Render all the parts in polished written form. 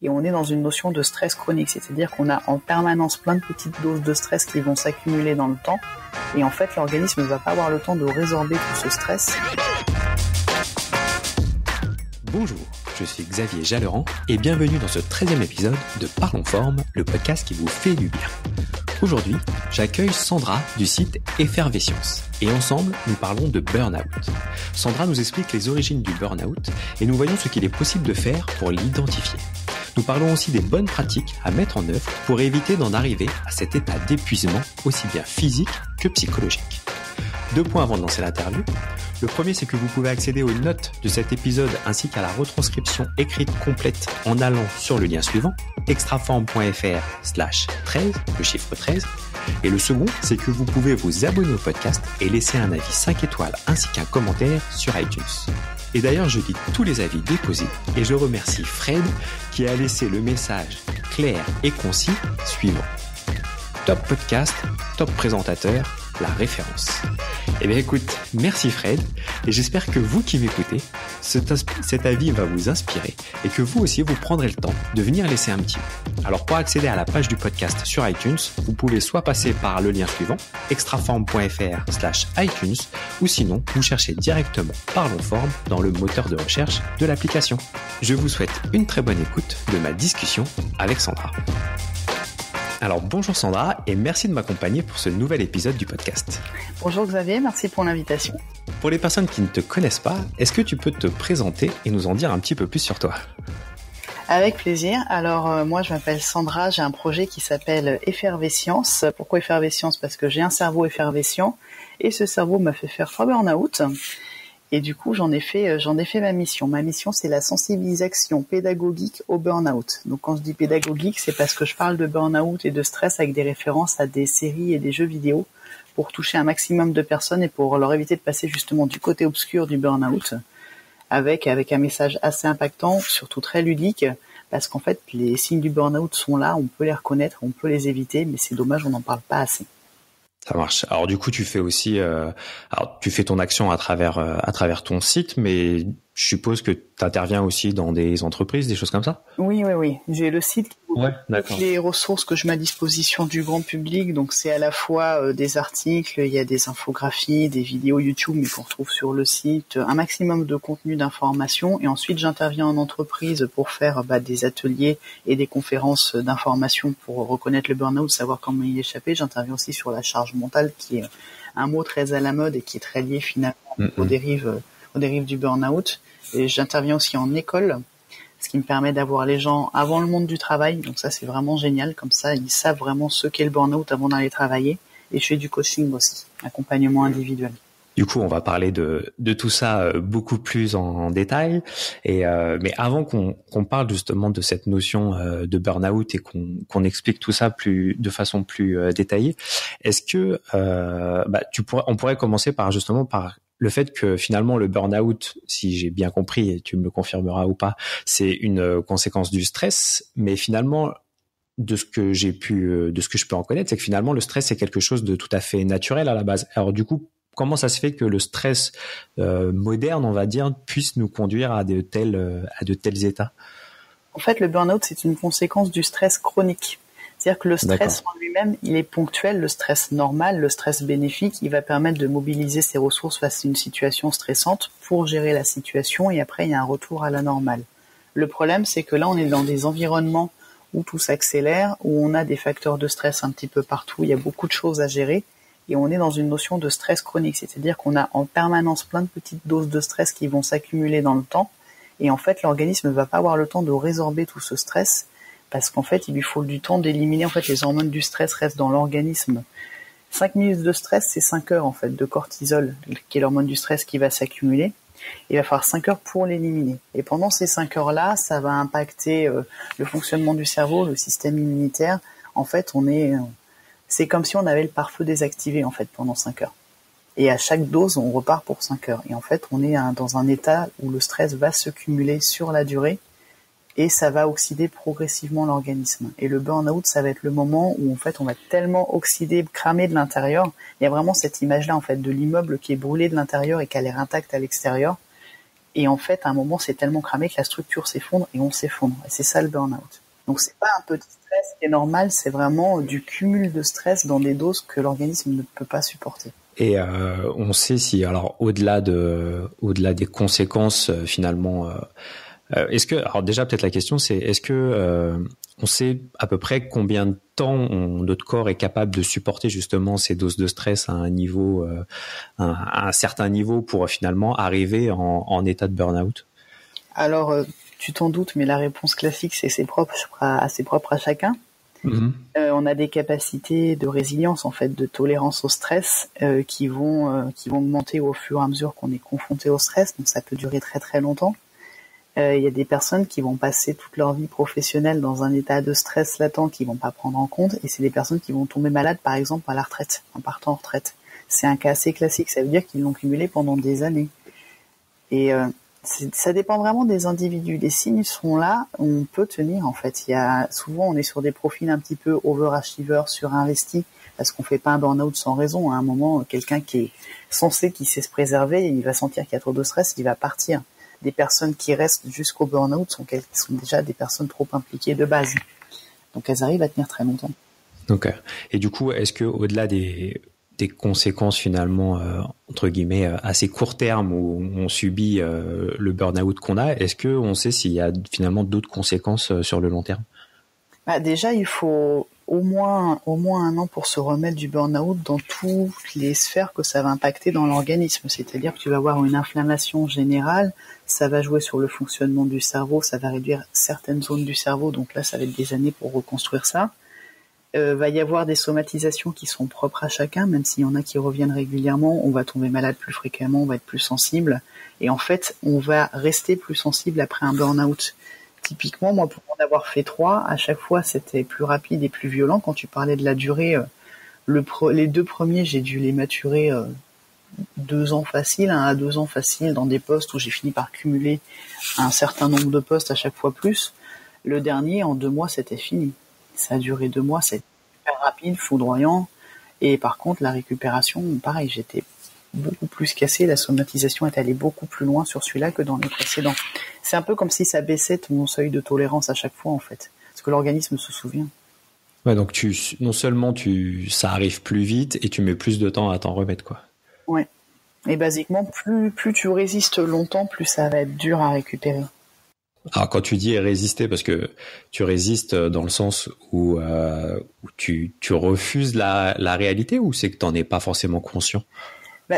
Et on est dans une notion de stress chronique, c'est-à-dire qu'on a en permanence plein de petites doses de stress qui vont s'accumuler dans le temps. Et en fait, l'organisme ne va pas avoir le temps de résorber tout ce stress. Bonjour, je suis Xavier Jalleran et bienvenue dans ce 13e épisode de Parlons Forme, le podcast qui vous fait du bien. Aujourd'hui, j'accueille Sandra du site Effervescience et ensemble, nous parlons de burn-out. Sandra nous explique les origines du burn-out et nous voyons ce qu'il est possible de faire pour l'identifier. Nous parlons aussi des bonnes pratiques à mettre en œuvre pour éviter d'en arriver à cet état d'épuisement aussi bien physique que psychologique. 2 points avant de lancer l'interview. Le premier, c'est que vous pouvez accéder aux notes de cet épisode ainsi qu'à la retranscription écrite complète en allant sur le lien suivant, extraform.fr/13, le chiffre 13. Et le second, c'est que vous pouvez vous abonner au podcast et laisser un avis 5 étoiles ainsi qu'un commentaire sur iTunes. Et d'ailleurs, je lis tous les avis déposés et je remercie Fred qui a laissé le message clair et concis suivant. Top podcast, top présentateur, la référence. Eh bien écoute, merci Fred, et j'espère que vous qui m'écoutez, cet avis va vous inspirer et que vous aussi vous prendrez le temps de venir laisser un petit mot. Alors pour accéder à la page du podcast sur iTunes, vous pouvez soit passer par le lien suivant, extraform.fr/iTunes, ou sinon vous cherchez directement Parlons Forme dans le moteur de recherche de l'application. Je vous souhaite une très bonne écoute de ma discussion avec Sandra. Alors bonjour Sandra et merci de m'accompagner pour ce nouvel épisode du podcast. Bonjour Xavier, merci pour l'invitation. Pour les personnes qui ne te connaissent pas, est-ce que tu peux te présenter et nous en dire un petit peu plus sur toi ? Avec plaisir. Alors moi je m'appelle Sandra, j'ai un projet qui s'appelle Effervescience. Pourquoi Effervescience ? Parce que j'ai un cerveau effervescient et ce cerveau m'a fait faire 3 burn-out. Et du coup, j'en ai fait ma mission. Ma mission, c'est la sensibilisation pédagogique au burn-out. Donc, quand je dis pédagogique, c'est parce que je parle de burn-out et de stress avec des références à des séries et des jeux vidéo pour toucher un maximum de personnes et pour leur éviter de passer justement du côté obscur du burn-out avec un message assez impactant, surtout très ludique, parce qu'en fait, les signes du burn-out sont là, on peut les reconnaître, on peut les éviter, mais c'est dommage, on n'en parle pas assez. Ça marche. Alors du coup, tu fais aussi, tu fais ton action à travers ton site, mais je suppose que tu interviens aussi dans des entreprises, des choses comme ça ? Oui. J'ai le site qui d'accord. Les ressources que je mets à disposition du grand public. Donc c'est à la fois des articles, il y a des infographies, des vidéos YouTube, mais qu'on retrouve sur le site, un maximum de contenu d'information. Et ensuite, j'interviens en entreprise pour faire des ateliers et des conférences d'information pour reconnaître le burn-out, savoir comment y échapper. J'interviens aussi sur la charge mentale, qui est un mot très à la mode et qui est très lié finalement aux dérives du burn-out. Et j'interviens aussi en école, ce qui me permet d'avoir les gens avant le monde du travail. Donc ça, c'est vraiment génial. Comme ça, ils savent vraiment ce qu'est le burn-out avant d'aller travailler. Et je fais du coaching aussi, accompagnement individuel. Du coup, on va parler de tout ça beaucoup plus en détail. Mais avant qu'on parle justement de cette notion de burn-out et qu'on explique tout ça de façon plus détaillée, est-ce que on pourrait commencer par le fait que finalement le burn-out, si j'ai bien compris, et tu me le confirmeras ou pas, c'est une conséquence du stress, mais finalement, de ce que je peux en connaître, c'est que finalement le stress c'est quelque chose de tout à fait naturel à la base. Alors du coup, comment ça se fait que le stress moderne, on va dire, puisse nous conduire à de tels états ? En fait, le burn-out, c'est une conséquence du stress chronique. C'est-à-dire que le stress en lui-même, il est ponctuel. Le stress normal, le stress bénéfique, il va permettre de mobiliser ses ressources face à une situation stressante pour gérer la situation et après, il y a un retour à la normale. Le problème, c'est que là, on est dans des environnements où tout s'accélère, où on a des facteurs de stress un petit peu partout, il y a beaucoup de choses à gérer et on est dans une notion de stress chronique. C'est-à-dire qu'on a en permanence plein de petites doses de stress qui vont s'accumuler dans le temps et en fait, l'organisme ne va pas avoir le temps de résorber tout ce stress parce qu'en fait, il lui faut du temps d'éliminer. En fait, les hormones du stress restent dans l'organisme. 5 minutes de stress, c'est 5 heures en fait de cortisol, qui est l'hormone du stress qui va s'accumuler. Il va falloir 5 heures pour l'éliminer. Et pendant ces 5 heures-là, ça va impacter le fonctionnement du cerveau, le système immunitaire. En fait, c'est comme si on avait le pare-feu désactivé en fait pendant 5 heures. Et à chaque dose, on repart pour 5 heures. Et en fait, on est dans un état où le stress va se cumuler sur la durée et ça va oxyder progressivement l'organisme. Et le burn-out, ça va être le moment où en fait on va tellement oxyder, cramer de l'intérieur. Il y a vraiment cette image-là en fait de l'immeuble qui est brûlé de l'intérieur et qui a l'air intact à l'extérieur. Et en fait, à un moment, c'est tellement cramé que la structure s'effondre et on s'effondre. Et c'est ça le burn-out. Donc c'est pas un petit stress qui est normal, c'est vraiment du cumul de stress dans des doses que l'organisme ne peut pas supporter. Et on sait si, alors au-delà des conséquences finalement, est-ce que, alors déjà peut-être la question c'est, est-ce que on sait à peu près combien de temps notre corps est capable de supporter justement ces doses de stress à un niveau, à un certain niveau pour finalement arriver en état de burn-out? Alors, tu t'en doutes, mais la réponse classique, c'est propre à chacun. Mm-hmm. On a des capacités de résilience, en fait, de tolérance au stress qui vont augmenter au fur et à mesure qu'on est confronté au stress. Donc, ça peut durer très très longtemps. Il y a des personnes qui vont passer toute leur vie professionnelle dans un état de stress latent qu'ils vont pas prendre en compte, et c'est des personnes qui vont tomber malades, par exemple, à la retraite, en partant en retraite. C'est un cas assez classique. Ça veut dire qu'ils l'ont cumulé pendant des années. Et ça dépend vraiment des individus. Les signes sont là, on peut tenir en fait. Souvent on est sur des profils un petit peu overachiever, surinvestis, parce qu'on fait pas un burn-out sans raison. À un moment, quelqu'un qui est censé, qui sait se préserver, il va sentir qu'il y a trop de stress, il va partir. Des personnes qui restent jusqu'au burn-out sont déjà des personnes trop impliquées de base. Donc elles arrivent à tenir très longtemps. Ok. Et du coup, est-ce que au-delà des conséquences finalement entre guillemets assez court terme où on subit le burn-out qu'on a, est-ce que on sait s'il y a finalement d'autres conséquences sur le long terme? Déjà, il faut au moins 1 an pour se remettre du burn-out dans toutes les sphères que ça va impacter dans l'organisme. C'est-à-dire que tu vas avoir une inflammation générale, ça va jouer sur le fonctionnement du cerveau, ça va réduire certaines zones du cerveau, donc là, ça va être des années pour reconstruire ça. Va y avoir des somatisations qui sont propres à chacun, même s'il y en a qui reviennent régulièrement, on va tomber malade plus fréquemment, on va être plus sensible, et en fait, on va rester plus sensible après un burn-out. Typiquement, moi, pour en avoir fait 3, à chaque fois, c'était plus rapide et plus violent. Quand tu parlais de la durée, les 2 premiers, j'ai dû les maturer 2 ans facile, 1 à 2 ans facile, dans des postes où j'ai fini par cumuler un certain nombre de postes à chaque fois plus. Le dernier, en 2 mois, c'était fini. Ça a duré 2 mois, c'est super rapide, foudroyant. Et par contre, la récupération, pareil, j'étais beaucoup plus cassé, la somatisation est allée beaucoup plus loin sur celui-là que dans les précédents. C'est un peu comme si ça baissait ton seuil de tolérance à chaque fois, en fait. Parce que l'organisme se souvient. Ouais, donc non seulement ça arrive plus vite et tu mets plus de temps à t'en remettre, quoi. Ouais. Et basiquement, plus tu résistes longtemps, plus ça va être dur à récupérer. Alors quand tu dis résister, parce que tu résistes dans le sens où tu refuses la réalité, ou c'est que t'en es pas forcément conscient?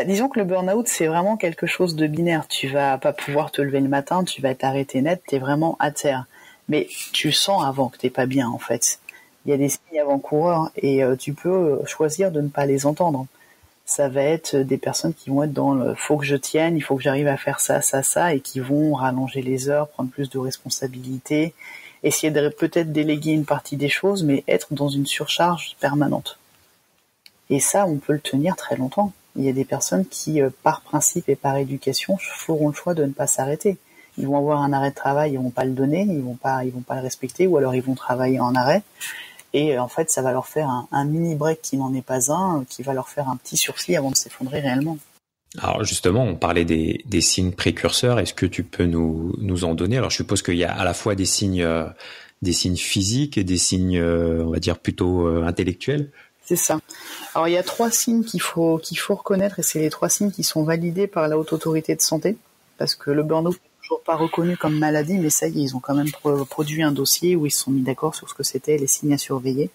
Disons que le burn-out, c'est vraiment quelque chose de binaire. Tu vas pas pouvoir te lever le matin, tu vas t'arrêter net, t'es vraiment à terre. Mais tu sens avant que t'es pas bien, en fait. Il y a des signes avant-coureurs et tu peux choisir de ne pas les entendre. Ça va être des personnes qui vont être dans le « faut que je tienne, il faut que j'arrive à faire ça, ça, ça » et qui vont rallonger les heures, prendre plus de responsabilités, essayer de peut-être déléguer une partie des choses, mais être dans une surcharge permanente. Et ça, on peut le tenir très longtemps. Il y a des personnes qui, par principe et par éducation, feront le choix de ne pas s'arrêter. Ils vont avoir un arrêt de travail, ils vont pas le donner, ils vont pas le respecter, ou alors ils vont travailler en arrêt. Et en fait, ça va leur faire un mini break qui n'en est pas un, qui va leur faire un petit sursis avant de s'effondrer réellement. Alors justement, on parlait des signes précurseurs. Est-ce que tu peux nous en donner? Alors je suppose qu'il y a à la fois des signes physiques et des signes, on va dire plutôt intellectuels. C'est ça. Alors il y a 3 signes qu'il faut reconnaître, et c'est les 3 signes qui sont validés par la Haute Autorité de Santé, parce que le burn-out n'est toujours pas reconnu comme maladie, mais ça y est, ils ont quand même produit un dossier où ils se sont mis d'accord sur ce que c'était les signes à surveiller.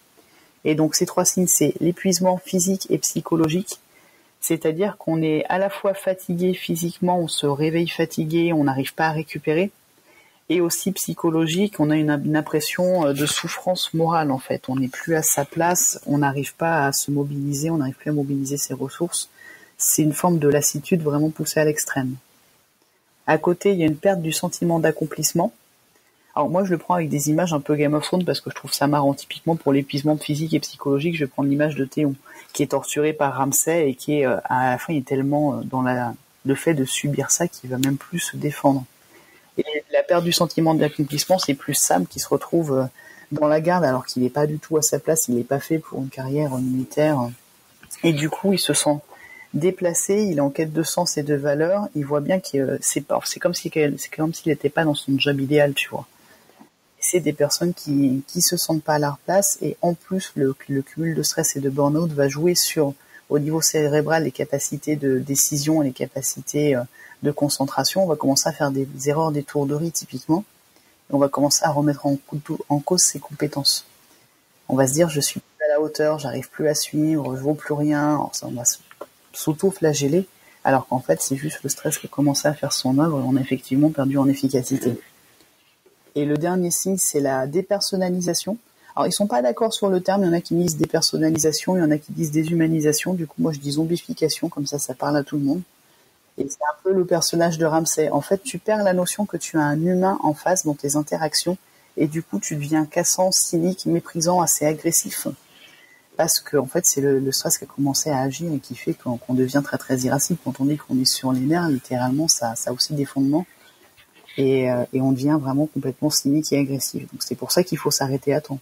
Et donc ces 3 signes, c'est l'épuisement physique et psychologique, c'est-à-dire qu'on est à la fois fatigué physiquement, on se réveille fatigué, on n'arrive pas à récupérer, et aussi psychologique, on a une impression de souffrance morale en fait. On n'est plus à sa place, on n'arrive pas à se mobiliser, on n'arrive plus à mobiliser ses ressources. C'est une forme de lassitude vraiment poussée à l'extrême. À côté, il y a une perte du sentiment d'accomplissement. Alors moi, je le prends avec des images un peu Game of Thrones parce que je trouve ça marrant. Typiquement pour l'épuisement physique et psychologique, je vais prendre l'image de Théon, qui est torturé par Ramsay et qui est à la fin, il est tellement dans le fait de subir ça qu'il va même plus se défendre. Et la perte du sentiment d'accomplissement, c'est plus Sam qui se retrouve dans la garde alors qu'il n'est pas du tout à sa place, il n'est pas fait pour une carrière militaire. Et du coup, il se sent déplacé, il est en quête de sens et de valeur, il voit bien que c'est comme s'il n'était pas dans son job idéal, tu vois. C'est des personnes qui se sentent pas à leur place, et en plus le cumul de stress et de burn-out va jouer sur, au niveau cérébral, les capacités de décision et les capacités de concentration. On va commencer à faire des erreurs d'étourderie typiquement, et on va commencer à remettre en cause ses compétences. On va se dire, je suis plus à la hauteur, j'arrive plus à suivre, je vaux plus rien. Alors ça, on va s'auto-flageller, alors qu'en fait c'est juste le stress qui a commencé à faire son œuvre, et on a effectivement perdu en efficacité. Et le dernier signe, c'est la dépersonnalisation. Alors, ils sont pas d'accord sur le terme. Il y en a qui disent dépersonnalisation, il y en a qui disent déshumanisation. Du coup, moi, je dis zombification, comme ça parle à tout le monde. Et c'est un peu le personnage de Ramsay. En fait, tu perds la notion que tu as un humain en face dans tes interactions, et du coup, tu deviens cassant, cynique, méprisant, assez agressif. Parce que, en fait, c'est le stress qui a commencé à agir et qui fait qu'on devient très, très irascible. Quand on dit qu'on est sur les nerfs, littéralement, ça a aussi des fondements. Et on devient vraiment complètement cynique et agressif. Donc c'est pour ça qu'il faut s'arrêter à temps.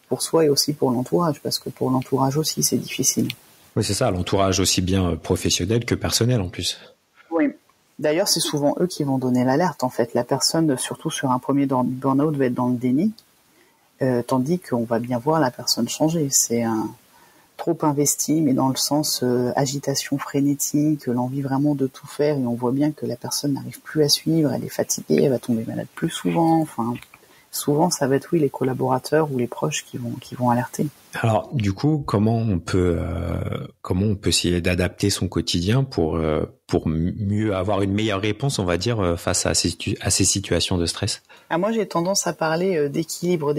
Pour soi et aussi pour l'entourage, parce que pour l'entourage aussi, c'est difficile. Oui, c'est ça, l'entourage aussi bien professionnel que personnel en plus. Oui. D'ailleurs, c'est souvent eux qui vont donner l'alerte. En fait, la personne, surtout sur un premier burn-out, va être dans le déni, tandis qu'on va bien voir la personne changer. C'est trop investi, mais dans le sens agitation frénétique, l'envie vraiment de tout faire, et on voit bien que la personne n'arrive plus à suivre, elle est fatiguée, elle va tomber malade plus souvent. Enfin, souvent, ça va être les collaborateurs ou les proches qui vont alerter. Alors, du coup, comment on peut essayer d'adapter son quotidien pour mieux avoir une meilleure réponse, on va dire, face à ces situations de stress? Moi, j'ai tendance à parler d'équilibre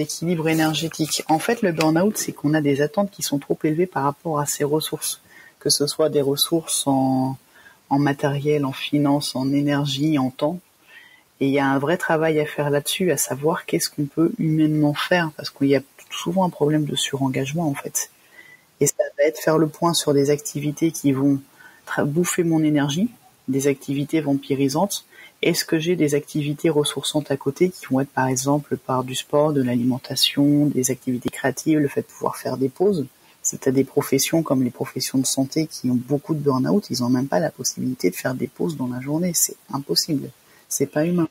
énergétique. En fait, le burn-out, c'est qu'on a des attentes qui sont trop élevées par rapport à ses ressources, que ce soit des ressources en matériel, en finance, en énergie, en temps. Et il y a un vrai travail à faire là-dessus, à savoir qu'est-ce qu'on peut humainement faire, parce qu'il y a souvent un problème de surengagement, en fait. Et ça va être faire le point sur des activités qui vont bouffer mon énergie, des activités vampirisantes. Est-ce que j'ai des activités ressourçantes à côté qui vont être par exemple par du sport, de l'alimentation, des activités créatives, le fait de pouvoir faire des pauses. Si tu as des professions comme les professions de santé qui ont beaucoup de burn-out, ils n'ont même pas la possibilité de faire des pauses dans la journée. C'est impossible. C'est pas humain.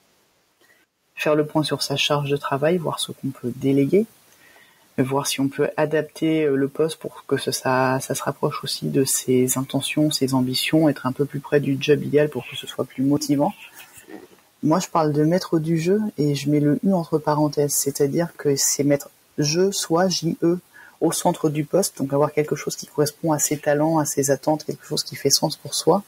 Faire le point sur sa charge de travail, voir ce qu'on peut déléguer, voir si on peut adapter le poste pour que ça se rapproche aussi de ses intentions, ses ambitions, être un peu plus près du job idéal pour que ce soit plus motivant. Moi, je parle de maître du jeu et je mets le « U » entre parenthèses, c'est-à-dire que c'est mettre « je », soit « J-E » au centre du poste, donc avoir quelque chose qui correspond à ses talents, à ses attentes, quelque chose qui fait sens pour soi,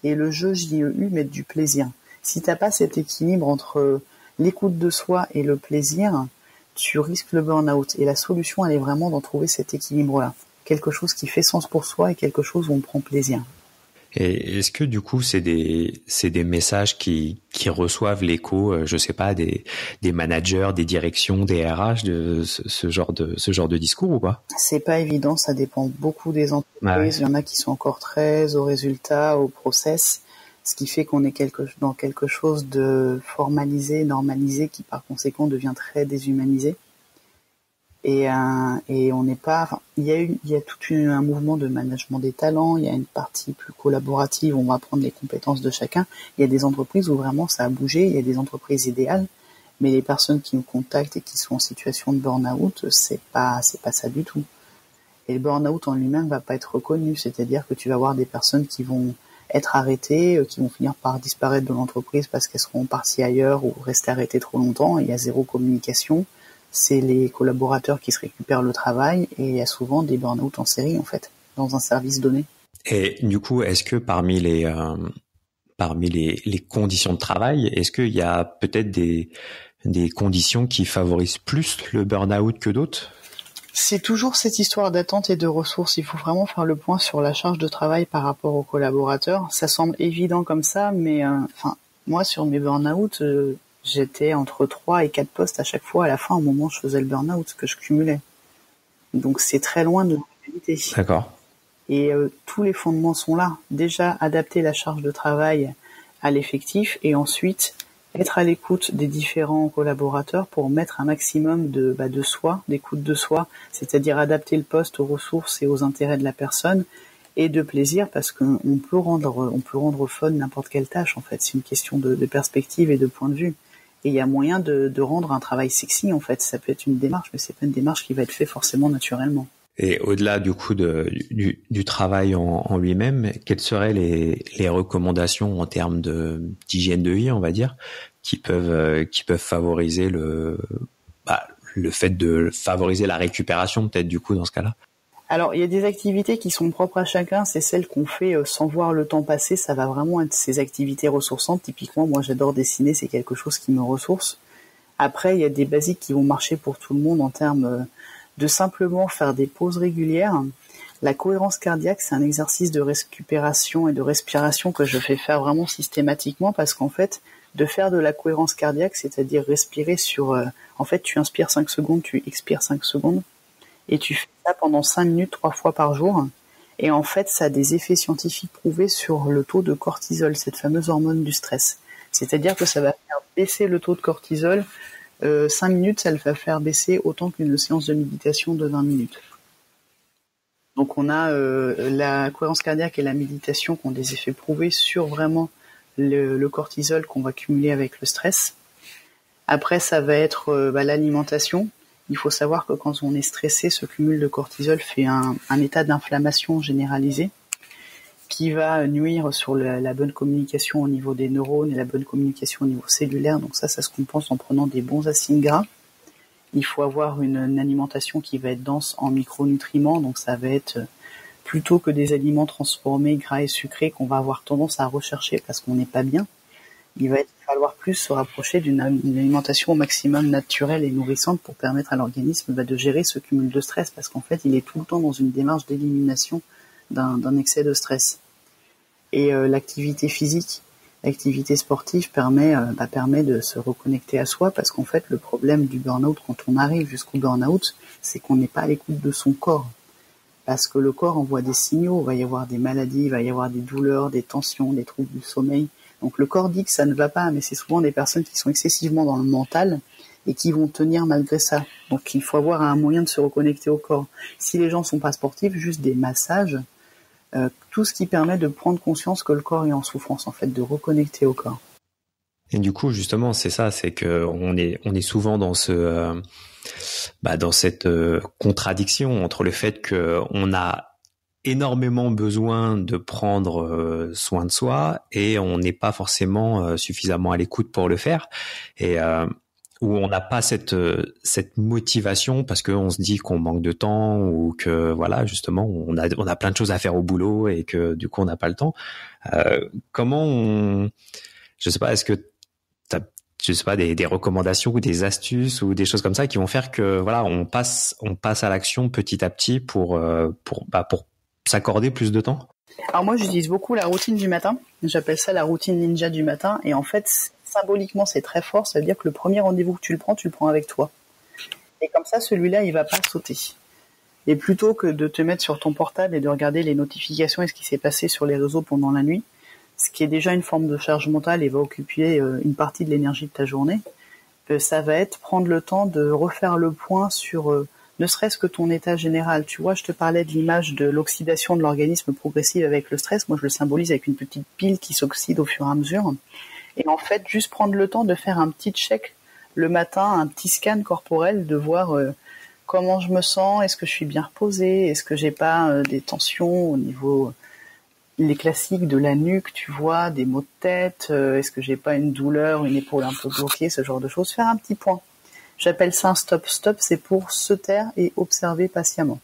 et le « je », J-E-U, mettre du plaisir. Si t'as pas cet équilibre entre l'écoute de soi et le plaisir, tu risques le burn-out. Et la solution, elle est vraiment d'en trouver cet équilibre-là. Quelque chose qui fait sens pour soi et quelque chose où on prend plaisir. Et est-ce que du coup c'est des messages qui reçoivent l'écho, je sais pas, des managers, des directions, des RH, de ce genre de discours ou pas? C'est pas évident, ça dépend beaucoup des entreprises. Ouais. Il y en a qui sont encore très au résultat, au process, ce qui fait qu'on est dans quelque chose de formalisé, normalisé, qui par conséquent devient très déshumanisé. Et on n'est pas, enfin, il y a tout un mouvement de management des talents, il y a une partie plus collaborative, on va prendre les compétences de chacun. Il y a des entreprises où vraiment ça a bougé, il y a des entreprises idéales, mais les personnes qui nous contactent et qui sont en situation de burn-out, c'est pas ça du tout. Et le burn-out en lui-même va pas être reconnu, c'est-à-dire que tu vas avoir des personnes qui vont être arrêtées, qui vont finir par disparaître de l'entreprise parce qu'elles seront parties ailleurs ou rester arrêtées trop longtemps, il y a zéro communication. C'est les collaborateurs qui se récupèrent le travail et il y a souvent des burn-out en série, en fait, dans un service donné. Et du coup, est-ce que parmi les conditions de travail, est-ce qu'il y a peut-être des conditions qui favorisent plus le burn-out que d'autres? C'est toujours cette histoire d'attente et de ressources. Il faut vraiment faire le point sur la charge de travail par rapport aux collaborateurs. Ça semble évident comme ça, mais moi, sur mes burn-out, j'étais entre 3 et 4 postes à chaque fois à la fin, au moment où je faisais le burn-out, que je cumulais. Donc c'est très loin de la réalité. D'accord. Et tous les fondements sont là. Déjà, adapter la charge de travail à l'effectif et ensuite être à l'écoute des différents collaborateurs pour mettre un maximum de soi, d'écoute de soi, c'est-à-dire adapter le poste aux ressources et aux intérêts de la personne et de plaisir, parce qu'on peut rendre fun n'importe quelle tâche, en fait. C'est une question de perspective et de point de vue. Et il y a moyen de rendre un travail sexy, en fait. Ça peut être une démarche, mais c'est pas une démarche qui va être faite forcément naturellement. Et au-delà du coup du travail en lui-même, quelles seraient les recommandations en termes d'hygiène de vie, on va dire, qui peuvent favoriser le fait de favoriser la récupération, peut-être, du coup, dans ce cas-là? Alors, il y a des activités qui sont propres à chacun, c'est celles qu'on fait sans voir le temps passer, ça va vraiment être ces activités ressourçantes. Typiquement, moi j'adore dessiner, c'est quelque chose qui me ressource. Après, il y a des basiques qui vont marcher pour tout le monde en termes de simplement faire des pauses régulières. La cohérence cardiaque, c'est un exercice de récupération et de respiration que je fais faire vraiment systématiquement, parce qu'en fait, de faire de la cohérence cardiaque, c'est-à-dire respirer en fait, tu inspires 5 secondes, tu expires 5 secondes, et tu fais ça pendant 5 minutes 3 fois par jour. Et en fait, ça a des effets scientifiques prouvés sur le taux de cortisol, cette fameuse hormone du stress. C'est-à-dire que ça va faire baisser le taux de cortisol. 5 minutes, ça le va faire baisser autant qu'une séance de méditation de 20 minutes. Donc on a la cohérence cardiaque et la méditation qui ont des effets prouvés sur vraiment le cortisol qu'on va cumuler avec le stress. Après, ça va être l'alimentation. Il faut savoir que quand on est stressé, ce cumul de cortisol fait un état d'inflammation généralisée qui va nuire sur la bonne communication au niveau des neurones et la bonne communication au niveau cellulaire. Donc ça se compense en prenant des bons acides gras. Il faut avoir une alimentation qui va être dense en micronutriments. Donc ça va être plutôt que des aliments transformés, gras et sucrés qu'on va avoir tendance à rechercher parce qu'on n'est pas bien. Il va falloir plus se rapprocher d'une alimentation au maximum naturelle et nourrissante pour permettre à l'organisme de gérer ce cumul de stress, parce qu'en fait, il est tout le temps dans une démarche d'élimination d'un excès de stress. Et l'activité physique, l'activité sportive permet de se reconnecter à soi, parce qu'en fait, le problème du burn-out, quand on arrive jusqu'au burn-out, c'est qu'on n'est pas à l'écoute de son corps. Parce que le corps envoie des signaux, il va y avoir des maladies, il va y avoir des douleurs, des tensions, des troubles du sommeil. Donc le corps dit que ça ne va pas, mais c'est souvent des personnes qui sont excessivement dans le mental et qui vont tenir malgré ça. Donc il faut avoir un moyen de se reconnecter au corps. Si les gens sont pas sportifs, juste des massages, tout ce qui permet de prendre conscience que le corps est en souffrance, en fait, de reconnecter au corps. Et du coup, justement, c'est ça, c'est que on est souvent dans dans cette contradiction entre le fait que on a énormément besoin de prendre soin de soi et on n'est pas forcément suffisamment à l'écoute pour le faire, et où on n'a pas cette motivation parce qu'on se dit qu'on manque de temps, ou que voilà, justement on a plein de choses à faire au boulot et que du coup on n'a pas le temps. Je sais pas, est-ce que t'as, je sais pas, des recommandations ou des astuces ou des choses comme ça qui vont faire que voilà, on passe à l'action petit à petit pour s'accorder plus de temps? Alors moi, j'utilise beaucoup la routine du matin. J'appelle ça la routine ninja du matin. Et en fait, symboliquement, c'est très fort. Ça veut dire que le premier rendez-vous que tu le prends avec toi. Et comme ça, celui-là, il va pas sauter. Et plutôt que de te mettre sur ton portable et de regarder les notifications et ce qui s'est passé sur les réseaux pendant la nuit, ce qui est déjà une forme de charge mentale et va occuper une partie de l'énergie de ta journée, ça va être prendre le temps de refaire le point sur ne serait-ce que ton état général. Tu vois, je te parlais de l'image de l'oxydation de l'organisme progressive avec le stress. Moi, je le symbolise avec une petite pile qui s'oxyde au fur et à mesure. Et en fait, juste prendre le temps de faire un petit check le matin, un petit scan corporel, de voir comment je me sens, est-ce que je suis bien reposée, est-ce que j'ai pas des tensions au niveau les classiques de la nuque, tu vois, des maux de tête, est-ce que j'ai pas une douleur, une épaule un peu bloquée, ce genre de choses. Faire un petit point. J'appelle ça un stop. Stop, c'est pour se taire et observer patiemment.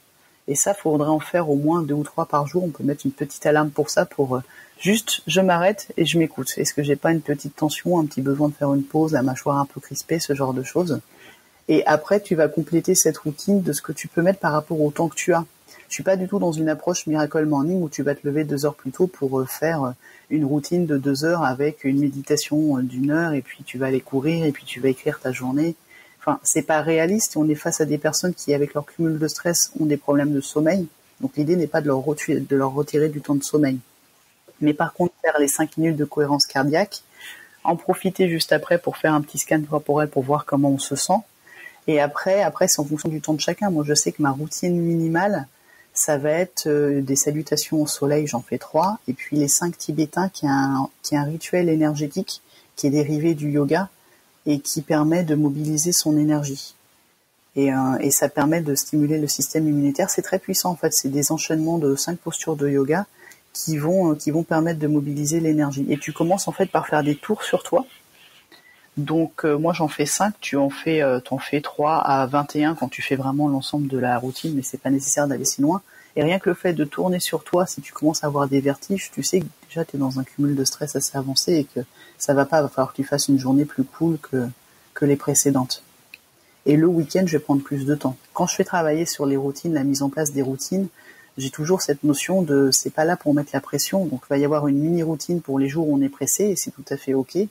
Et ça, faudrait en faire au moins 2 ou 3 par jour. On peut mettre une petite alarme pour ça, pour juste, je m'arrête et je m'écoute. Est-ce que j'ai pas une petite tension, un petit besoin de faire une pause, la mâchoire un peu crispée, ce genre de choses. Et après, tu vas compléter cette routine de ce que tu peux mettre par rapport au temps que tu as. Je suis pas du tout dans une approche Miracle Morning où tu vas te lever 2 heures plus tôt pour faire une routine de 2 heures avec une méditation d'1 heure, et puis tu vas aller courir, et puis tu vas écrire ta journée. Enfin, c'est pas réaliste. On est face à des personnes qui, avec leur cumul de stress, ont des problèmes de sommeil. Donc l'idée n'est pas de leur retirer du temps de sommeil. Mais par contre, faire les 5 minutes de cohérence cardiaque, en profiter juste après pour faire un petit scan corporel pour voir comment on se sent. Et après, c'est en fonction du temps de chacun. Moi, je sais que ma routine minimale, ça va être des salutations au soleil, j'en fais 3, et puis les 5 tibétains qui est un rituel énergétique qui est dérivé du yoga et qui permet de mobiliser son énergie. Et ça permet de stimuler le système immunitaire. C'est très puissant en fait, c'est des enchaînements de 5 postures de yoga qui vont permettre de mobiliser l'énergie. Et tu commences en fait par faire des tours sur toi. Donc moi j'en fais 5, t'en fais 3 à 21 quand tu fais vraiment l'ensemble de la routine, mais c'est pas nécessaire d'aller si loin. Et rien que le fait de tourner sur toi, si tu commences à avoir des vertiges, tu sais que déjà tu es dans un cumul de stress assez avancé et que ça va falloir que tu fasses une journée plus cool que les précédentes. Et le week-end, je vais prendre plus de temps. Quand je fais travailler sur les routines, la mise en place des routines, j'ai toujours cette notion de c'est pas là pour mettre la pression, donc il va y avoir une mini-routine pour les jours où on est pressé et c'est tout à fait ok. Et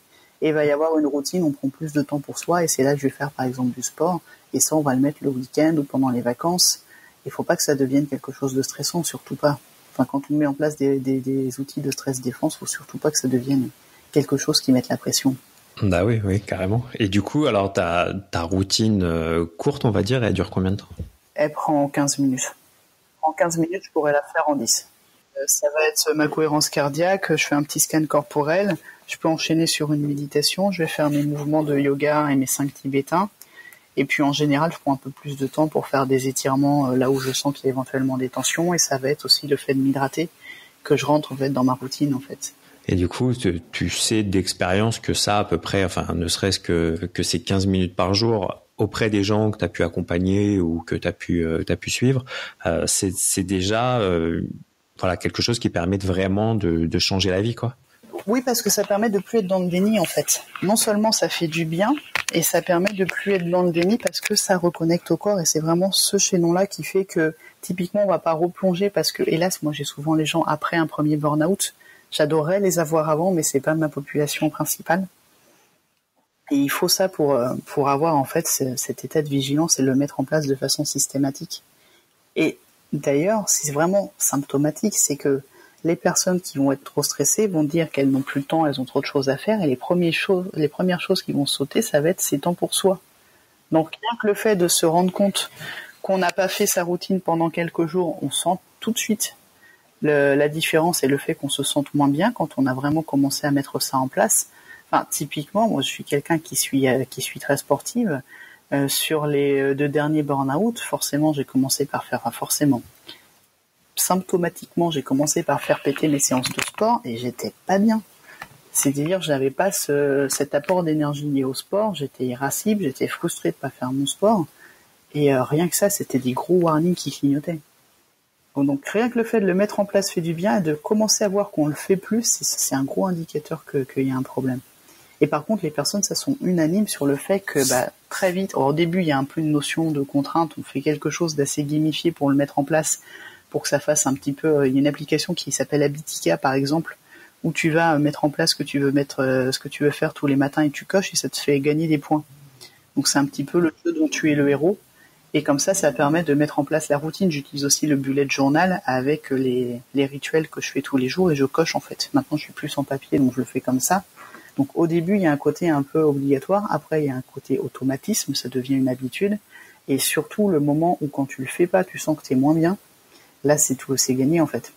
il va y avoir une routine, on prend plus de temps pour soi et c'est là que je vais faire par exemple du sport et ça on va le mettre le week-end ou pendant les vacances. Il faut pas que ça devienne quelque chose de stressant, surtout pas. Enfin, quand on met en place des outils de stress défense, faut surtout pas que ça devienne quelque chose qui mette la pression. Bah oui, carrément. Et du coup, alors ta routine courte, on va dire, elle dure combien de temps? Elle prend 15 minutes. En 15 minutes, je pourrais la faire en 10. Ça va être ma cohérence cardiaque, je fais un petit scan corporel, je peux enchaîner sur une méditation, je vais faire mes mouvements de yoga et mes 5 tibétains. Et puis en général, je prends un peu plus de temps pour faire des étirements là où je sens qu'il y a éventuellement des tensions. Et ça va être aussi le fait de m'hydrater que je rentre en fait dans ma routine en fait. Et du coup, tu sais d'expérience que ça, à peu près, enfin, ne serait-ce que ces 15 minutes par jour auprès des gens que tu as pu accompagner ou que tu as pu suivre, c'est déjà voilà, quelque chose qui permet vraiment de changer la vie, quoi. Oui, parce que ça permet de plus être dans le déni en fait. Non seulement ça fait du bien, et ça permet de plus être dans le déni parce que ça reconnecte au corps et c'est vraiment ce chaînon-là qui fait que typiquement on va pas replonger parce que hélas moi j'ai souvent les gens après un premier burn-out. J'adorerais les avoir avant mais c'est pas ma population principale. Et il faut ça pour avoir en fait cet état de vigilance et le mettre en place de façon systématique. Et d'ailleurs, c'est vraiment symptomatique, c'est que les personnes qui vont être trop stressées vont dire qu'elles n'ont plus le temps, elles ont trop de choses à faire, et les premières choses qui vont sauter, ça va être ces temps pour soi. Donc rien que le fait de se rendre compte qu'on n'a pas fait sa routine pendant quelques jours, on sent tout de suite la différence et le fait qu'on se sente moins bien quand on a vraiment commencé à mettre ça en place. Enfin, typiquement, moi je suis quelqu'un qui suis très sportive. Sur les 2 derniers burn-out, forcément j'ai commencé par faire, symptomatiquement, j'ai commencé par faire péter mes séances de sport et j'étais pas bien. C'est-à-dire, j'avais pas cet apport d'énergie lié au sport, j'étais irascible, j'étais frustré de pas faire mon sport et rien que ça, c'était des gros warnings qui clignotaient. Donc rien que le fait de le mettre en place fait du bien et de commencer à voir qu'on le fait plus, c'est un gros indicateur qu'il y a un problème. Et par contre, les personnes, ça sont unanimes sur le fait que très vite, au début, il y a un peu une notion de contrainte, on fait quelque chose d'assez gamifié pour le mettre en place, pour que ça fasse un petit peu. Il y a une application qui s'appelle Habitica par exemple, où tu vas mettre en place ce que tu veux faire tous les matins et tu coches et ça te fait gagner des points. Donc c'est un petit peu le jeu dont tu es le héros et comme ça permet de mettre en place la routine. J'utilise aussi le bullet journal avec les rituels que je fais tous les jours et je coche en fait. Maintenant je suis plus en papier donc je le fais comme ça. Donc au début il y a un côté un peu obligatoire, après il y a un côté automatisme, ça devient une habitude et surtout le moment où quand tu le fais pas, tu sens que tu es moins bien. Là, c'est gagné en fait.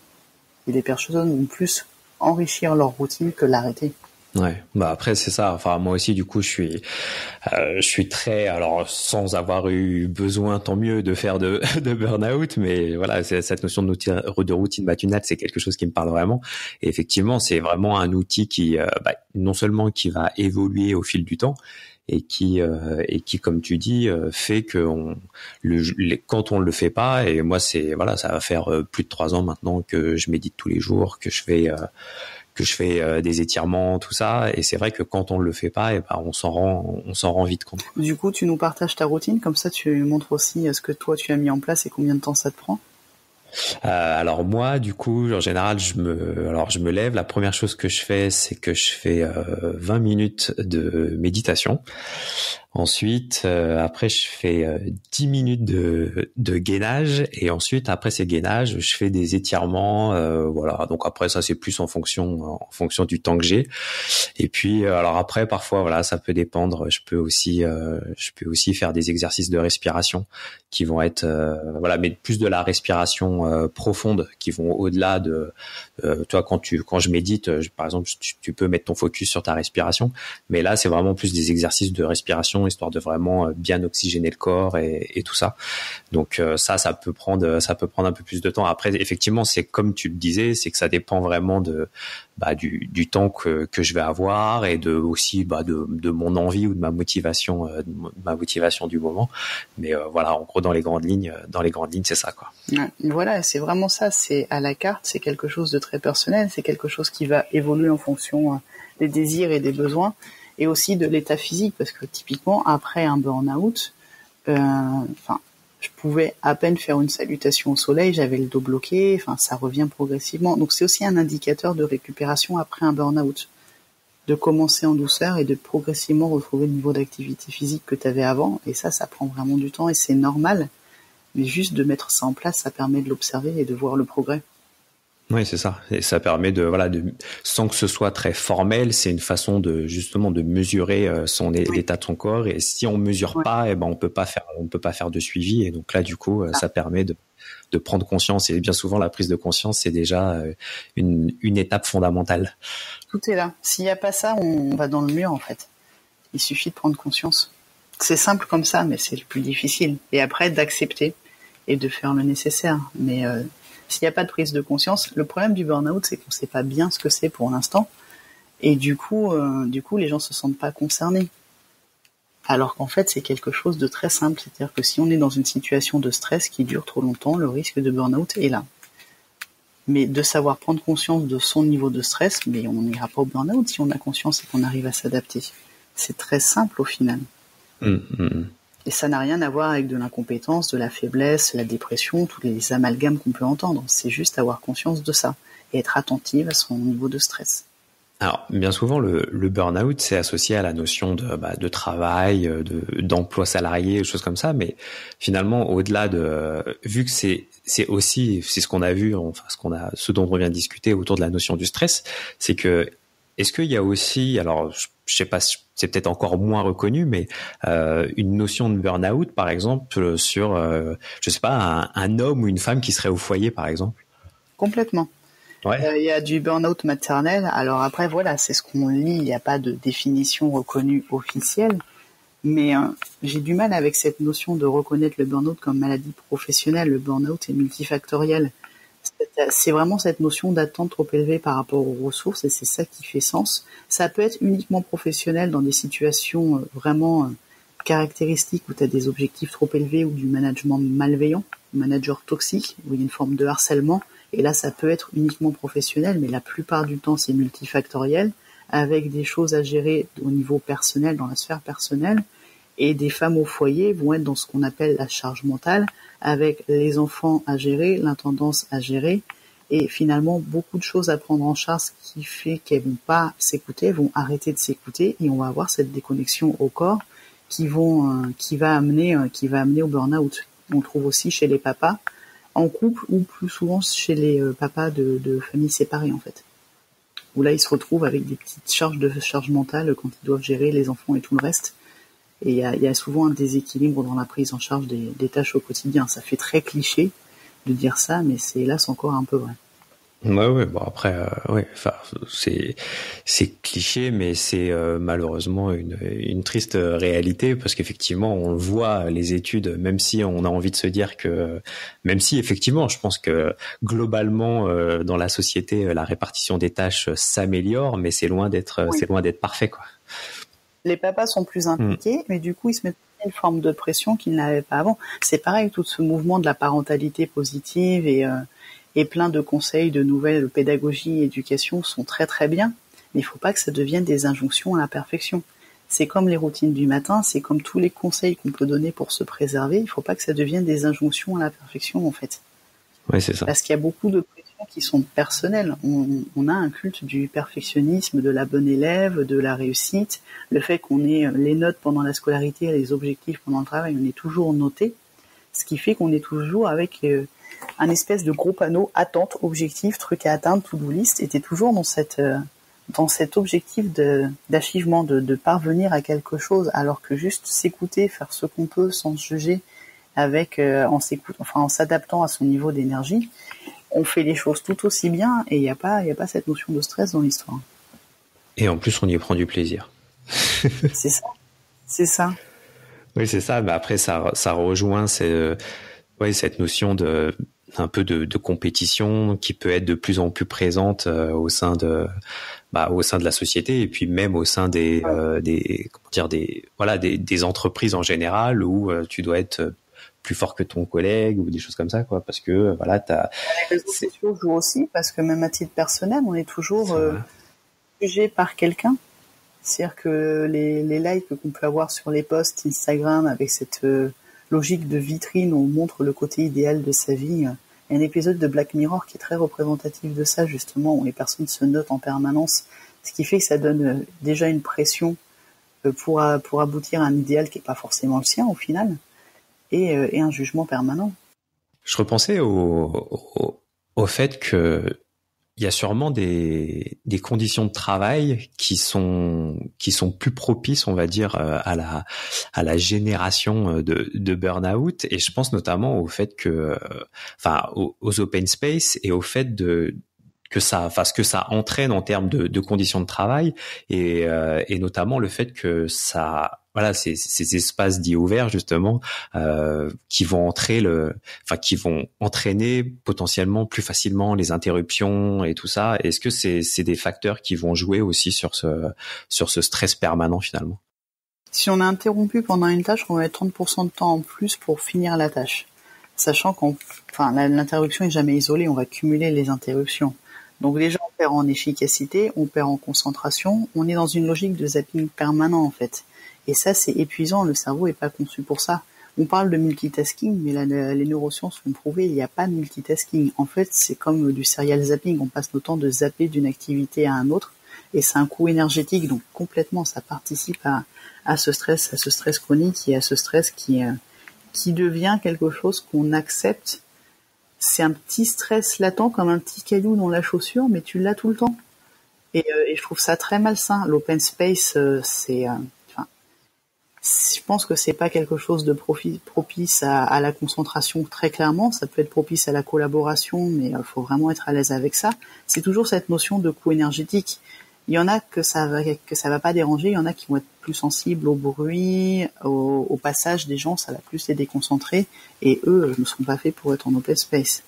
Et les personnes vont plus enrichir leur routine que l'arrêter. Ouais, après c'est ça. Enfin moi aussi du coup je suis très, alors sans avoir eu besoin tant mieux de faire de burn-out, mais voilà, cette notion de routine matinale, c'est quelque chose qui me parle vraiment. Et effectivement, c'est vraiment un outil qui non seulement qui va évoluer au fil du temps, et qui comme tu dis fait que quand on le fait pas, et moi ça va faire plus de 3 ans maintenant que je médite tous les jours, que je fais des étirements, tout ça, et c'est vrai que quand on le fait pas, on s'en rend vite compte. Du coup, tu nous partages ta routine, comme ça tu montres aussi ce que toi tu as mis en place et combien de temps ça te prend. Alors moi, du coup, en général, je me lève. La première chose que je fais, c'est que je fais 20 minutes de méditation. Ensuite, après, je fais 10 minutes de gainage et ensuite, après ces gainages, je fais des étirements. Voilà. Donc après, ça c'est plus en fonction du temps que j'ai. Et puis, alors après, parfois, voilà, ça peut dépendre. Je peux aussi faire des exercices de respiration qui vont être, voilà, mais plus de la respiration profonde, qui vont au-delà de, toi, quand je médite, par exemple, tu peux mettre ton focus sur ta respiration, mais là, c'est vraiment plus des exercices de respiration, histoire de vraiment bien oxygéner le corps et tout ça. Donc ça peut prendre un peu plus de temps. Après, effectivement, c'est comme tu le disais, c'est que ça dépend vraiment du temps que je vais avoir et aussi de mon envie ou de ma motivation du moment. Mais voilà, en gros, dans les grandes lignes, c'est ça, quoi. Ouais, voilà, c'est vraiment ça. C'est à la carte, c'est quelque chose de très personnel. C'est quelque chose qui va évoluer en fonction des désirs et des besoins, et aussi de l'état physique, parce que typiquement après un burn-out, je pouvais à peine faire une salutation au soleil, j'avais le dos bloqué, ça revient progressivement. Donc c'est aussi un indicateur de récupération après un burn-out, de commencer en douceur et de progressivement retrouver le niveau d'activité physique que tu avais avant. Et ça prend vraiment du temps et c'est normal. Mais juste de mettre ça en place, ça permet de l'observer et de voir le progrès. Oui, c'est ça. Et ça permet sans que ce soit très formel, c'est une façon justement de mesurer l'état de son corps. Et si on mesure pas, on peut pas faire de suivi. Et donc là, du coup, ça permet de prendre conscience. Et bien souvent, la prise de conscience, c'est déjà une étape fondamentale. Tout est là. S'il n'y a pas ça, on va dans le mur, en fait. Il suffit de prendre conscience. C'est simple comme ça, mais c'est le plus difficile. Et après, d'accepter et de faire le nécessaire. Mais s'il n'y a pas de prise de conscience, le problème du burn-out, c'est qu'on ne sait pas bien ce que c'est pour l'instant. Et du coup, les gens se sentent pas concernés. Alors qu'en fait, c'est quelque chose de très simple. C'est-à-dire que si on est dans une situation de stress qui dure trop longtemps, le risque de burn-out est là. Mais de savoir prendre conscience de son niveau de stress, mais on n'ira pas au burn-out si on a conscience et qu'on arrive à s'adapter. C'est très simple au final. Et ça n'a rien à voir avec de l'incompétence, de la faiblesse, la dépression, tous les amalgames qu'on peut entendre. C'est juste avoir conscience de ça et être attentive à son niveau de stress. Alors, bien souvent, le burn-out, c'est associé à la notion de travail, d'emploi salarié, des choses comme ça. Mais finalement, au-delà vu que c'est ce qu'on a vu, enfin, ce dont on vient de discuter autour de la notion du stress, c'est que, est-ce qu'il y a aussi, alors, je sais pas, c'est peut-être encore moins reconnu, mais une notion de burn-out, par exemple, sur, je sais pas, un homme ou une femme qui serait au foyer, par exemple? Complètement. Ouais. Il y a du burn-out maternel. Alors après, voilà, c'est ce qu'on lit. Il n'y a pas de définition reconnue officielle. Mais j'ai du mal avec cette notion de reconnaître le burn-out comme maladie professionnelle. Le burn-out est multifactoriel. C'est vraiment cette notion d'attente trop élevée par rapport aux ressources, et c'est ça qui fait sens. Ça peut être uniquement professionnel dans des situations vraiment caractéristiques où tu as des objectifs trop élevés ou du management malveillant, manager toxique, où il y a une forme de harcèlement. Et là, ça peut être uniquement professionnel, mais la plupart du temps, c'est multifactoriel, avec des choses à gérer au niveau personnel, dans la sphère personnelle. Et des femmes au foyer vont être dans ce qu'on appelle la charge mentale, avec les enfants à gérer, l'intendance à gérer, et finalement beaucoup de choses à prendre en charge, ce qui fait qu'elles vont pas s'écouter, elles vont arrêter de s'écouter, et on va avoir cette déconnexion au corps qui va amener au burn-out. On le trouve aussi chez les papas, en couple, ou plus souvent chez les papas de familles séparées, en fait. Où là, ils se retrouvent avec des petites charges mentales quand ils doivent gérer les enfants et tout le reste. Et il y a souvent un déséquilibre dans la prise en charge des tâches au quotidien. Ça fait très cliché de dire ça, mais c'est hélas encore un peu vrai. Ouais, bon après, enfin c'est cliché, mais c'est malheureusement une triste réalité, parce qu'effectivement on le voit, les études, même si on a envie de se dire que, même si effectivement je pense que globalement dans la société la répartition des tâches s'améliore, mais c'est loin d'être parfait, quoi. Les papas sont plus impliqués, mais du coup ils se mettent une forme de pression qu'ils n'avaient pas avant. C'est pareil, tout ce mouvement de la parentalité positive et plein de conseils, de nouvelles pédagogies, éducation sont très très bien, mais il faut pas que ça devienne des injonctions à la perfection. C'est comme les routines du matin, c'est comme tous les conseils qu'on peut donner pour se préserver, il faut pas que ça devienne des injonctions à la perfection, en fait. Oui, c'est ça. Parce qu'il y a beaucoup de pression qui sont personnelles. On a un culte du perfectionnisme, de la bonne élève, de la réussite, le fait qu'on ait les notes pendant la scolarité, les objectifs pendant le travail, on est toujours noté, ce qui fait qu'on est toujours avec un espèce de gros panneau attente, objectif, truc à atteindre, to-do list, et t'es toujours dans cet objectif d'achievement, de parvenir à quelque chose, alors que juste s'écouter, faire ce qu'on peut sans se juger, en s'adaptant à son niveau d'énergie, on fait les choses tout aussi bien et il n'y a pas cette notion de stress dans l'histoire. Et en plus, on y prend du plaisir. C'est ça. Oui, c'est ça. Mais après, ça rejoint cette notion un peu de compétition qui peut être de plus en plus présente au sein de la société et puis même au sein des entreprises en général où tu dois être plus fort que ton collègue ou des choses comme ça, quoi, parce que Les réseaux sociaux jouent aussi, parce que même à titre personnel, on est toujours jugé par quelqu'un. C'est-à-dire que les likes qu'on peut avoir sur les posts Instagram avec cette logique de vitrine où on montre le côté idéal de sa vie. Il y a un épisode de Black Mirror qui est très représentatif de ça, justement, où les personnes se notent en permanence, ce qui fait que ça donne déjà une pression pour aboutir à un idéal qui n'est pas forcément le sien au final. Et un jugement permanent. Je repensais au fait que il y a sûrement des conditions de travail qui sont plus propices, on va dire, à la génération de burn-out. Et je pense notamment au fait que, aux open space et au fait ce que ça entraîne en termes de conditions de travail et notamment le fait que ces espaces dits ouverts justement qui vont entraîner potentiellement plus facilement les interruptions et tout ça. Est-ce que c'est des facteurs qui vont jouer aussi sur ce stress permanent finalement? Si on est interrompu pendant une tâche, on va mettre 30% de temps en plus pour finir la tâche, sachant l'interruption est jamais isolée, on va cumuler les interruptions. Donc déjà on perd en efficacité, on perd en concentration, on est dans une logique de zapping permanent en fait. Et ça c'est épuisant, le cerveau est pas conçu pour ça. On parle de multitasking, mais les neurosciences l'ont prouvé, il n'y a pas de multitasking. En fait c'est comme du serial zapping, on passe notre temps de zapper d'une activité à un autre, et c'est un coût énergétique, donc complètement ça participe à ce stress chronique et à ce stress qui devient quelque chose qu'on accepte. C'est un petit stress latent, comme un petit caillou dans la chaussure, mais tu l'as tout le temps. Et je trouve ça très malsain. L'open space, je pense que c'est pas quelque chose de propice à la concentration très clairement. Ça peut être propice à la collaboration, mais faut vraiment être à l'aise avec ça. C'est toujours cette notion de coût énergétique. Il y en a que ça va pas déranger, il y en a qui vont être plus sensibles au bruit, au passage des gens, ça va plus les déconcentrer, et eux ne sont pas faits pour être en open space.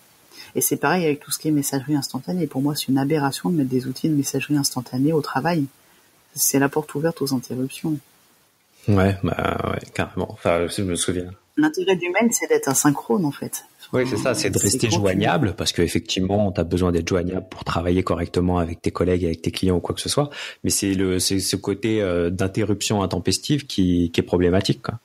Et c'est pareil avec tout ce qui est messagerie instantanée. Pour moi, c'est une aberration de mettre des outils de messagerie instantanée au travail. C'est la porte ouverte aux interruptions. Ouais, carrément. Enfin, je me souviens. L'intérêt du mail, c'est d'être asynchrone, en fait. Oui, c'est ça, c'est de rester joignable, parce qu'effectivement, tu as besoin d'être joignable pour travailler correctement avec tes collègues, avec tes clients ou quoi que ce soit. Mais c'est ce côté d'interruption intempestive qui est problématique, quoi.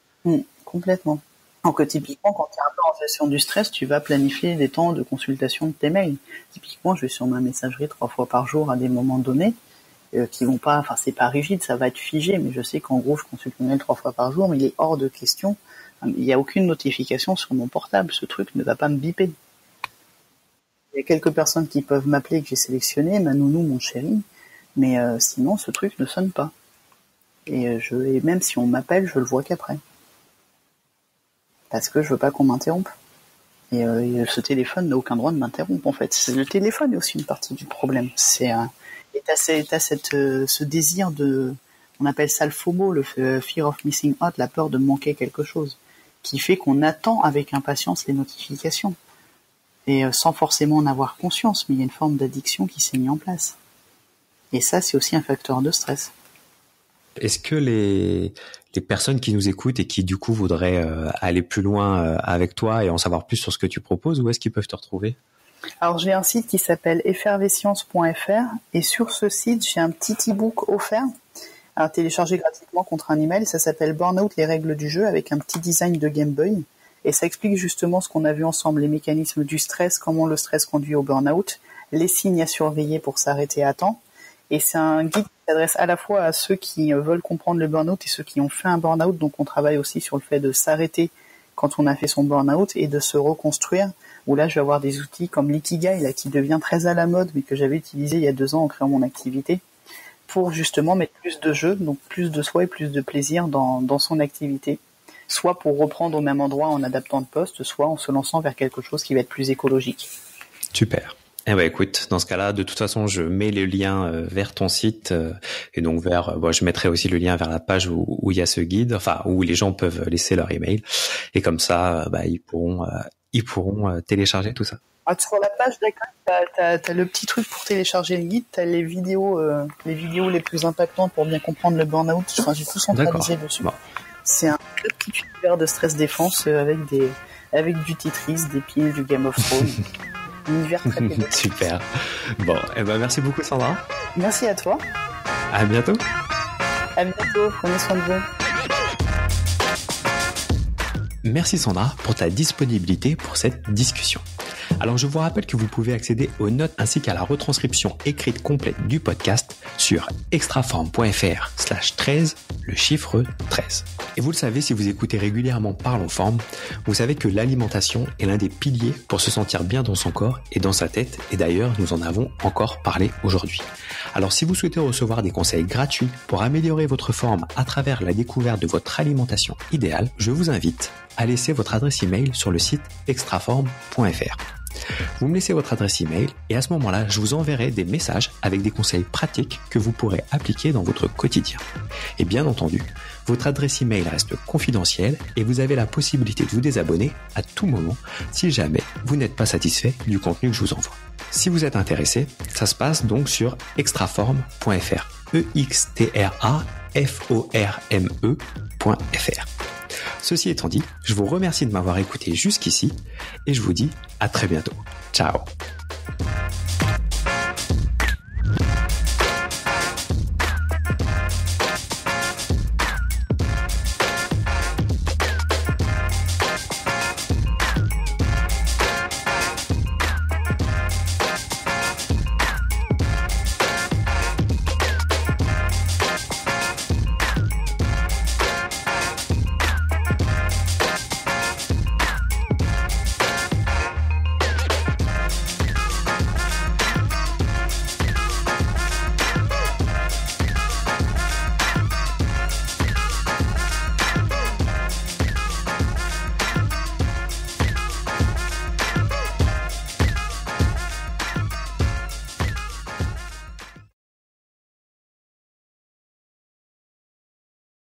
Complètement. Donc typiquement, quand tu es un peu en gestion du stress, tu vas planifier des temps de consultation de tes mails. Typiquement, je vais sur ma messagerie 3 fois par jour à des moments donnés, qui vont pas, c'est pas rigide, ça va être figé, mais je sais qu'en gros, je consulte mon mail 3 fois par jour, mais il est hors de question. Il n'y a aucune notification sur mon portable, ce truc ne va pas me biper. Il y a quelques personnes qui peuvent m'appeler que j'ai sélectionné, ma nounou, mon chéri, mais sinon ce truc ne sonne pas. Et même si on m'appelle, je le vois qu'après. Parce que je veux pas qu'on m'interrompe. Et ce téléphone n'a aucun droit de m'interrompre en fait. Le téléphone est aussi une partie du problème. Et t'as ce désir on appelle ça le FOMO, le fear of missing out, la peur de manquer quelque chose, qui fait qu'on attend avec impatience les notifications. Et sans forcément en avoir conscience, mais il y a une forme d'addiction qui s'est mise en place. Et ça, c'est aussi un facteur de stress. Est-ce que les personnes qui nous écoutent et qui du coup voudraient aller plus loin avec toi et en savoir plus sur ce que tu proposes, où est-ce qu'ils peuvent te retrouver ? Alors j'ai un site qui s'appelle effervescience.fr et sur ce site, j'ai un petit e-book offert à télécharger gratuitement contre un email. Ça s'appelle Burnout, les règles du jeu, avec un petit design de Game Boy. Et ça explique justement ce qu'on a vu ensemble, les mécanismes du stress, comment le stress conduit au burn-out, les signes à surveiller pour s'arrêter à temps. Et c'est un guide qui s'adresse à la fois à ceux qui veulent comprendre le burn-out et ceux qui ont fait un burn-out. Donc on travaille aussi sur le fait de s'arrêter quand on a fait son burn-out et de se reconstruire. Où là, je vais avoir des outils comme l'Ikigai, là, qui devient très à la mode, mais que j'avais utilisé il y a 2 ans en créant mon activité, pour justement mettre plus de jeu, donc plus de soi et plus de plaisir dans son activité. Soit pour reprendre au même endroit en adaptant de poste, soit en se lançant vers quelque chose qui va être plus écologique. Super. Eh ben écoute, dans ce cas-là, de toute façon, je mets le lien vers ton site et donc je mettrai aussi le lien vers la page où il y a ce guide, enfin où les gens peuvent laisser leur email et comme ça, ils pourront télécharger tout ça. Sur la page d'accueil, t'as le petit truc pour télécharger le guide, t'as les vidéos les plus impactantes pour bien comprendre le burn-out. Enfin, j'ai tout centralisé dessus. Bon. C'est un petit univers de stress défense avec du Tetris, des piles, du Game of Thrones. Univers très pédagogique. Super. Bon, merci beaucoup Sandra. Merci à toi. À bientôt. À bientôt. Prenez soin de vous. Merci Sandra pour ta disponibilité pour cette discussion. Alors je vous rappelle que vous pouvez accéder aux notes ainsi qu'à la retranscription écrite complète du podcast sur extraform.fr/13, le chiffre 13. Et vous le savez, si vous écoutez régulièrement Parlons Forme, vous savez que l'alimentation est l'un des piliers pour se sentir bien dans son corps et dans sa tête, et d'ailleurs nous en avons encore parlé aujourd'hui. Alors si vous souhaitez recevoir des conseils gratuits pour améliorer votre forme à travers la découverte de votre alimentation idéale, je vous invite à laisser votre adresse email sur le site extraform.fr. Vous me laissez votre adresse email et à ce moment-là, je vous enverrai des messages avec des conseils pratiques que vous pourrez appliquer dans votre quotidien. Et bien entendu, votre adresse email reste confidentielle et vous avez la possibilité de vous désabonner à tout moment si jamais vous n'êtes pas satisfait du contenu que je vous envoie. Si vous êtes intéressé, ça se passe donc sur extraform.fr, extraforme.fr. Ceci étant dit, je vous remercie de m'avoir écouté jusqu'ici et je vous dis à très bientôt. Ciao.